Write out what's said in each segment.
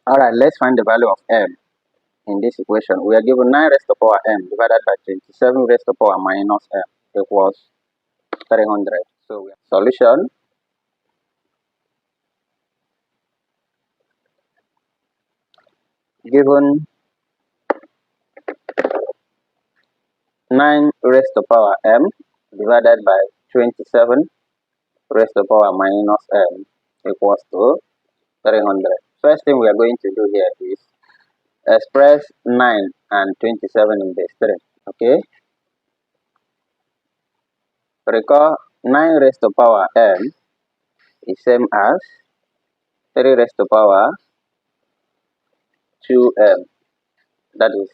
Alright, let's find the value of m in this equation. We are given 9 raised to power m divided by 27 raised to power minus m equals 300. So we have solution. Given 9 raised to power m divided by 27 raised to power minus m equals to 300. First thing we are going to do here is express 9 and 27 in base 3. Okay? Recall 9 raised to power m is same as 3 raised to power 2m. That is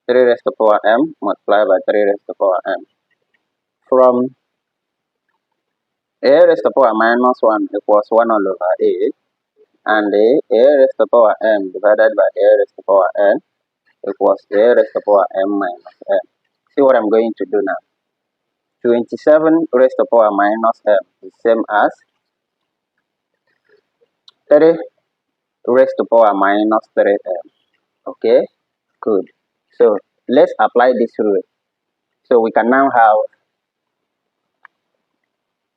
3 raised to power m multiplied by 3 raised to power m. From a raised to power minus 1 equals 1 all over a, and a raised to power m divided by a raised to power n equals a raised to power m minus m. See what I'm going to do now. 27 raised to power minus m is same as 3 raised to power minus 3m. Okay, good. So let's apply this rule. So we can now have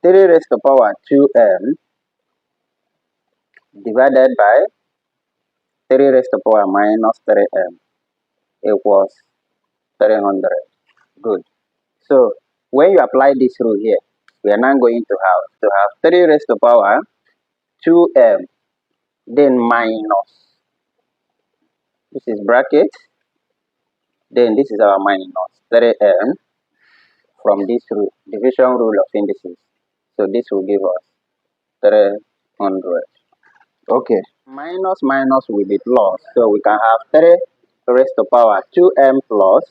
3 raised to power 2m divided by 3 raised to power minus 3m equals 300. Good. So when you apply this rule here, we are now going to have 3 raised to power 2m, then minus, this is bracket, then this is our minus 3m from this rule, division rule of indices. So this will give us 300. Okay, minus minus will be plus, so we can have 3 raised to power 2m plus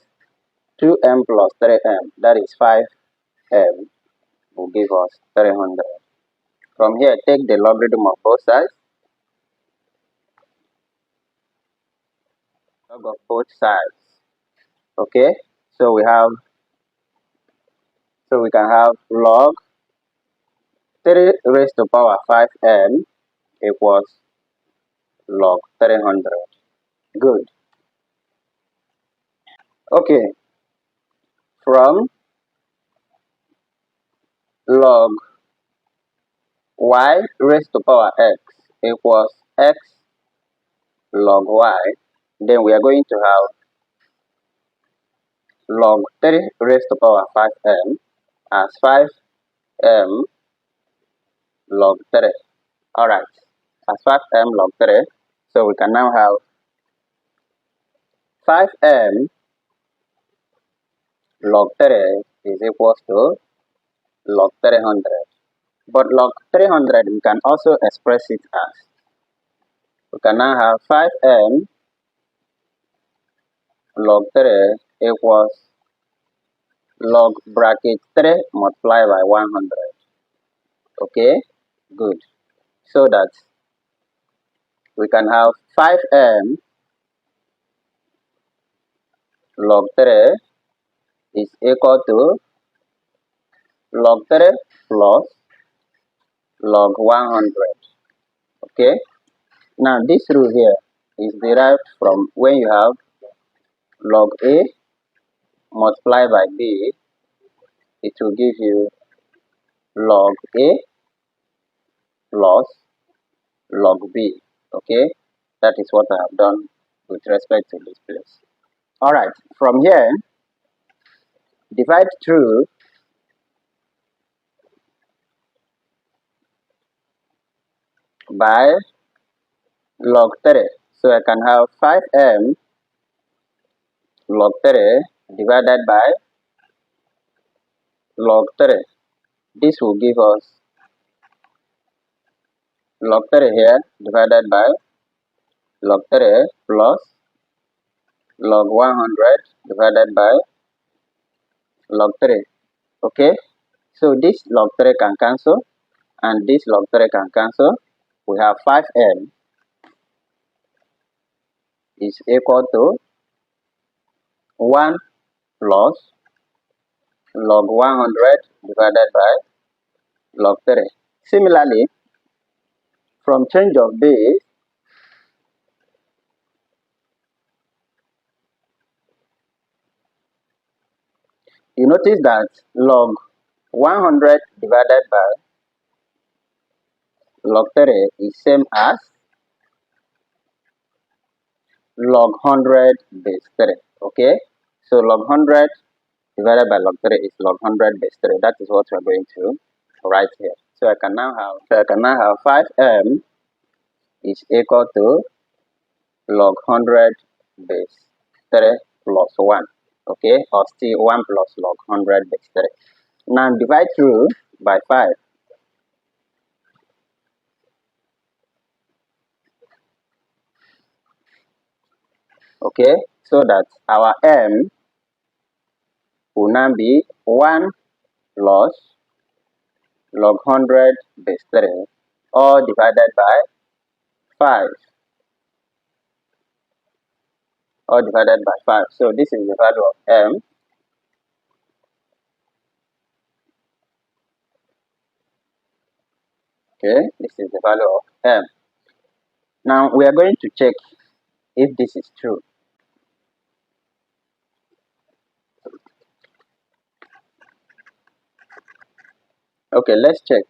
3m, that is 5m, will give us 300. From here, take the logarithm of both sides, log of both sides. Okay, so we can have log 3 raised to power 5m equals log 300. Good. Okay, from log y raised to power x equals x log y, then we are going to have log 3 raised to power 5m as 5m log 3. Alright, as 5m log 3, so we can now have 5m log 3 is equals to log 300. But log 300 we can also express it as, we can now have 5m log 3 equals log bracket 3 multiplied by 100. Okay, good. So that we can have 5m log 3 is equal to log 3 plus log 100. Okay, now this rule here is derived from when you have log a multiplied by b, it will give you log a plus log b. Okay, that is what I have done with respect to this place. Alright, from here, divide through by log 3. So I can have 5m log 3 divided by log 3. This will give us log 3 here divided by log 3 plus log 100 divided by log 3. Okay, so this log 3 can cancel and this log 3 can cancel. We have 5m is equal to 1 plus log 100 divided by log 3. Similarly, from change of base, you notice that log 100 divided by log 3 is same as log 100 base 3. Okay, so log 100 divided by log 3 is log 100 base 3. That is what we are going to write here. So I can now have 5m is equal to log 100 base 3 plus 1. Okay, or still 1 plus log 100 base 3. Now divide through by 5. Okay, so that our m will now be 1 plus log 100 base 3 all divided by 5, all divided by 5. So this is the value of m. Okay, this is the value of m. Now we are going to check if this is true. Okay, let's check.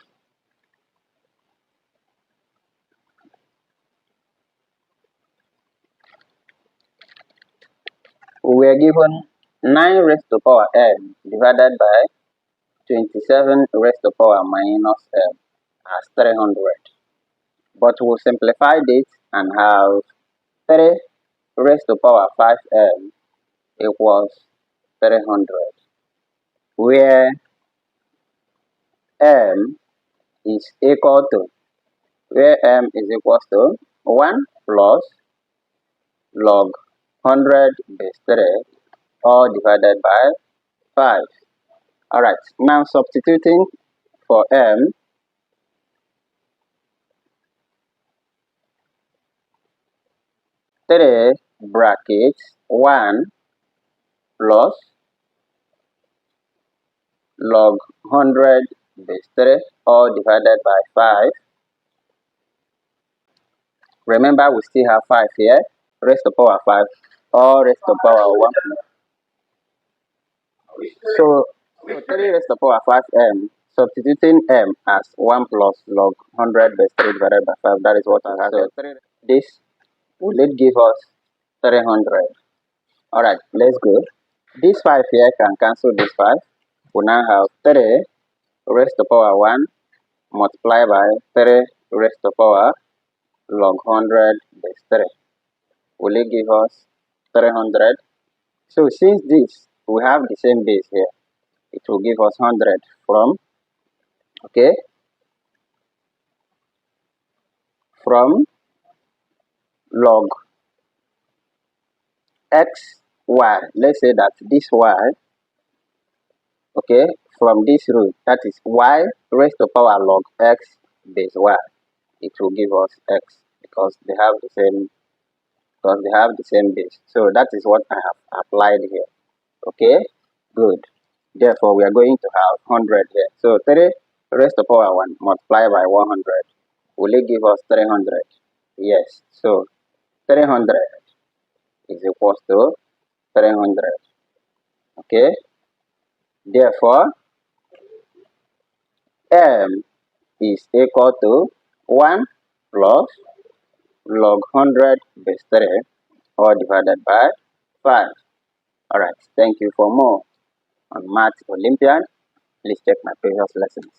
We are given 9 raised to power m divided by 27 raised to power minus m as 300. But we'll simplify this and have 3 raised to power 5m equals 300, where m is equal to, 1 plus log 100 base 3 all divided by 5. Alright, now substituting for m, 3 brackets 1 plus log 100 base 3 all divided by 5. Remember, we still have 5 here, raised to power 5, all raised to power 1. So 3 raised to power 5m, substituting m as 1 plus log 100 base 3 divided by 5, that is what I have. So this will it give us 300. Alright, let's go. This 5 here can cancel this 5. We now have 3 raised to power 1 multiplied by 3 raised to power log 100 base 3. Will it give us 300? So since this, we have the same base here, it will give us 100 from, okay, from log x y. Let's say that this y, okay, from this root, that is y raised to power log x base y, it will give us x because they have the same base. So that is what I have applied here. Okay, good. Therefore, we are going to have 100 here. So 3 raised to power 1 multiplied by 100. Will it give us 300? Yes. So 300 is equals to 300. Okay. Therefore, m is equal to 1 plus log 100 base 3 all divided by 5. Alright, thank you for more on Math Olympiad. Please check my previous lessons.